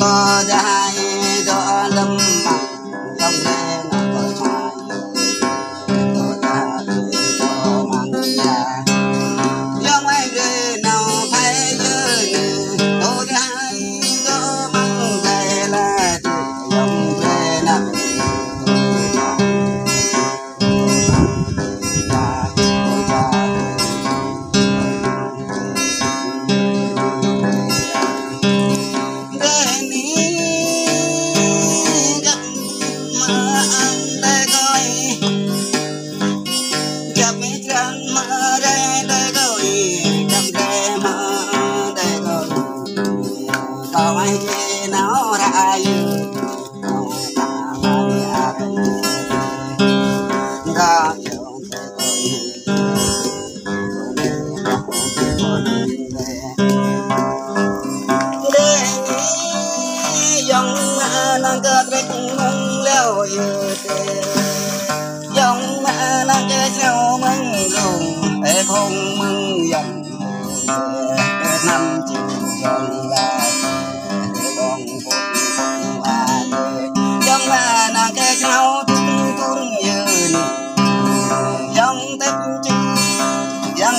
có dài đó lâm mặn trong đêm nó cởi mai có ra từ cho mặn nhà trong ai người nào phải nhớ có dài đó mặn về là trong về nằm dòng mà nàng cái sao mừng rùng em không mừng dần năm chiều tròn là con phụng là dòng mà nàng cái sao tung tung như dòng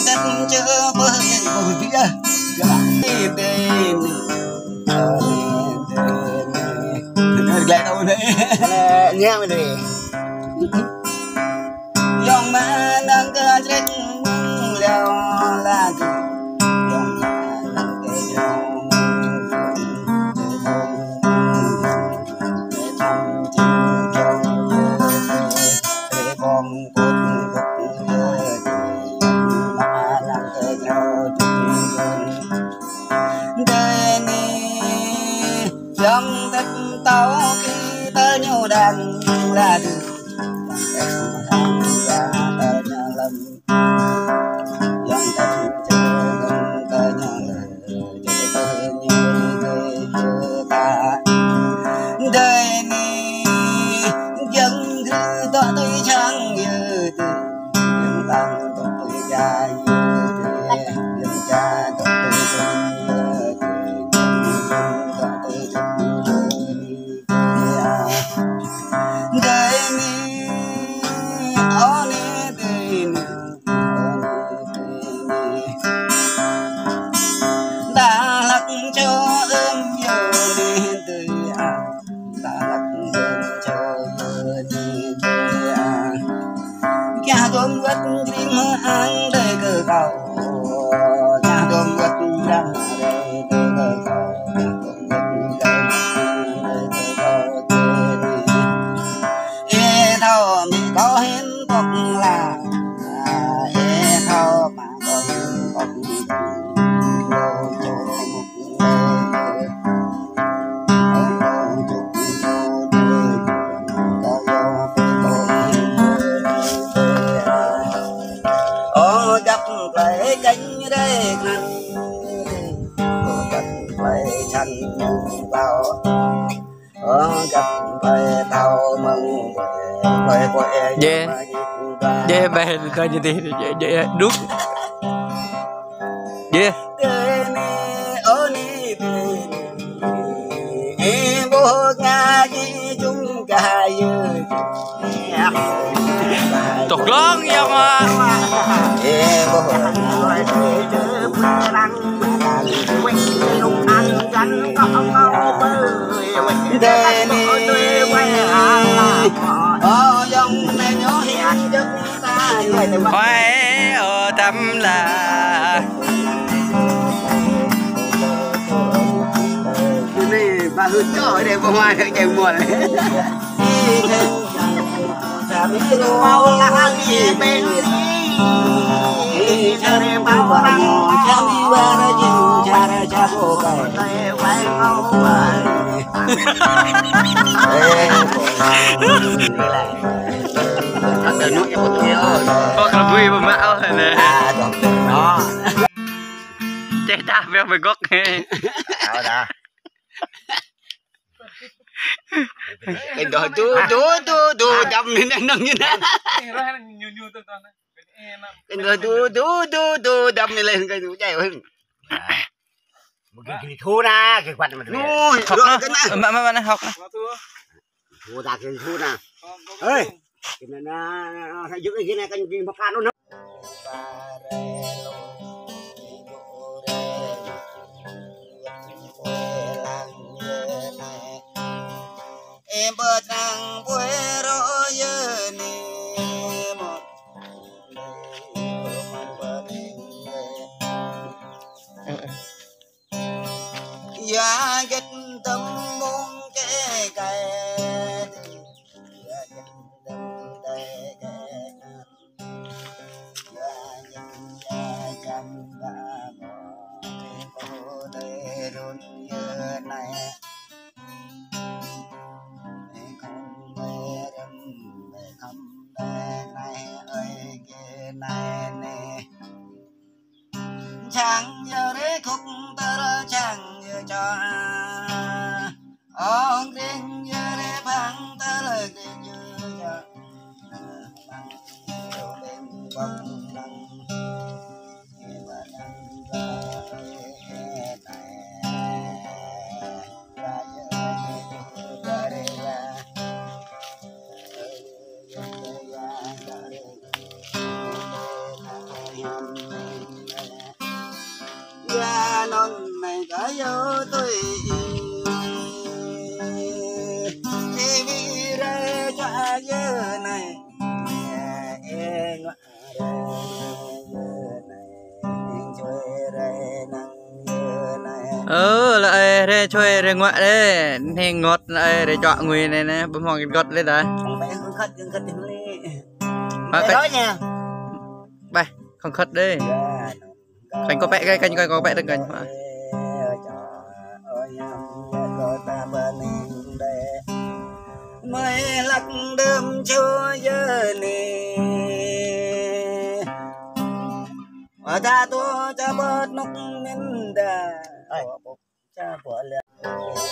tết chưa với bùi phía đi bên lại đâu đấy nghe mình đi dòng mà đang cơ chết leo là dòng mà đang cơ treo để thăm chim trong để con cốt mà đang cơ treo đây ni dòng đất tao khi tới nhau đàn là được đời ni dân thư tỏ tôi chẳng như dân tăng tỏ tôi cha như dân cha tỏ tôi chân tỏ tôi đời ni ó ni đời ni đã lắc cho ôm giờ đi từ đã lắc cho giờ đi từ cha đom quấtrim ăn đời cờ cầu cha đom quất răng đời cờ cầu thao mi có hiến cọc là thao mà có hiến cọc lại cánh đây ngăn gặp lại chăn vào gặp lại tàu mừng quay quay về về coi như thế về đúc về bố nga chi chung cả tục lớn nhau mà khoe ở tâm là này bà hứa cho để vào ngoài được chạy muộn mau là gì bên cha đi bao răng cha đi qua ra chim cha bộ cái quay mau ăn nước cho một kia có cà phê mà mạo này đó chạy ta về với gốc đã cái đó chú đâm lên nâng như thế cái đó chú đâm lên cái chú chạy hơn cái thu na cái quạt mà Ôi, rồi cái này. Mà nó học nè. thu ra cái thu na ơi cái này nó giữ cái này cái mọc can nó em bơ trăng quê rõ giờ nè một ya get tâm mong cái chẳng giờ đấy khúc ta chẳng giờ cho ông riêng giờ đấy phăng ta lời riêng giờ cho đêm bóng lăng và nắng ra non này cả vô tôi thì vì ra cho giờ này em lại đây chơi đây ngoại đấy thì ngọt lại để chọn người này nè bấm hoàng gọt lên đấy không phải không khất đừng khất đi cái đó nha bay không khất đi cánh có vẽ cánh có vẽ được cánh mà mới lắc đơm cho giờ nè ở ta tôi cha bớt nóc mình đã cha bỏ lẹ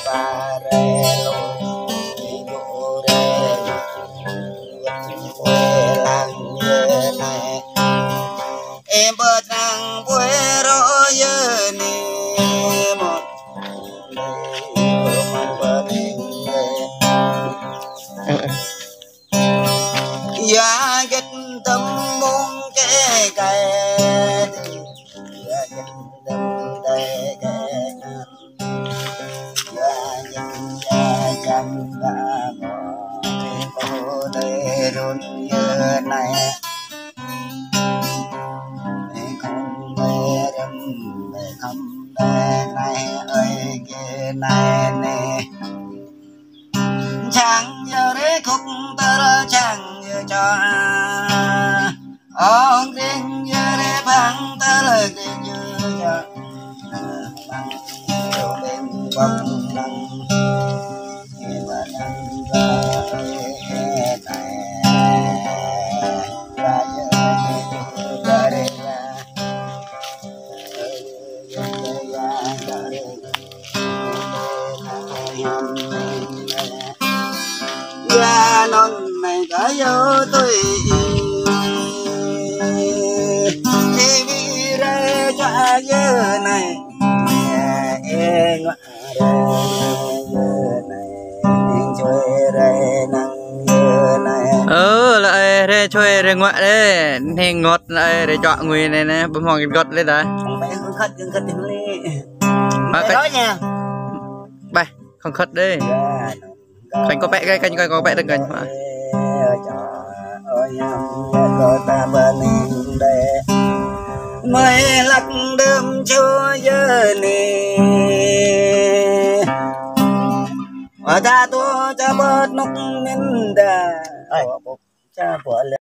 và re lô bộ re làng như này em bớt trăng quê rõ giờ nè một ya get tâm mong cái chẳng và bỏ cái cô đây run như này không về đêm về không về này ơi kia này nè chẳng giờ đấy khúc ta chẳng giờ cho ông riêng giờ đấy phăng ta lời riêng như cho đêm bóng lăng và nắng ra non này cả vô tôi thì vì ra cho giờ này em lại đây chơi đây ngoại đấy thì ngọt lại để chọn người này nè bấm hoàng gọt lên đấy không phải không khất đừng khất đi cái đó nha bay không khất đi cánh có vẽ cánh có vẽ được cánh mà mới lắc đơm cho giờ nè ở ta tôi cha bớt nóc mình đã cha bỏ lẹ